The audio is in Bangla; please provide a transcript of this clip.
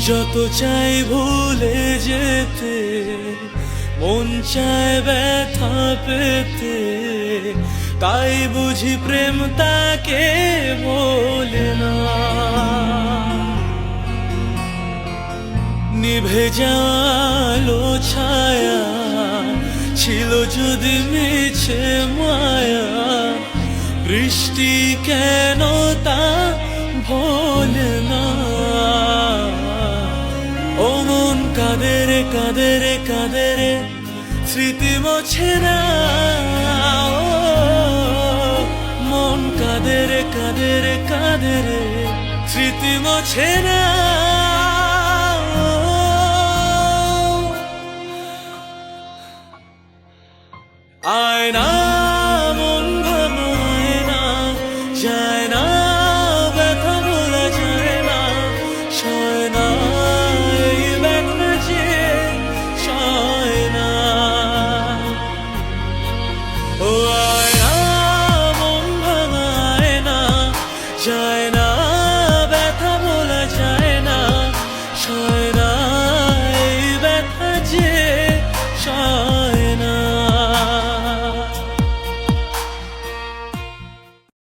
যত চাই ভুলে যেতে, মন চায় ব্যথা পেতে, তাই বুঝি প্রেম তাকে বলে না। নিভে যাওয়ালো ছায়া ছিল যদি মিছে মায়া, বৃষ্টি কেন তা ভোলে না। ও মন কাঁদে রে কাঁদে রে কাঁদে রে, স্মৃতি মোছে না। ও মন কাঁদে রে কাঁদে রে কাঁদে রে, স্মৃতি মোছে না।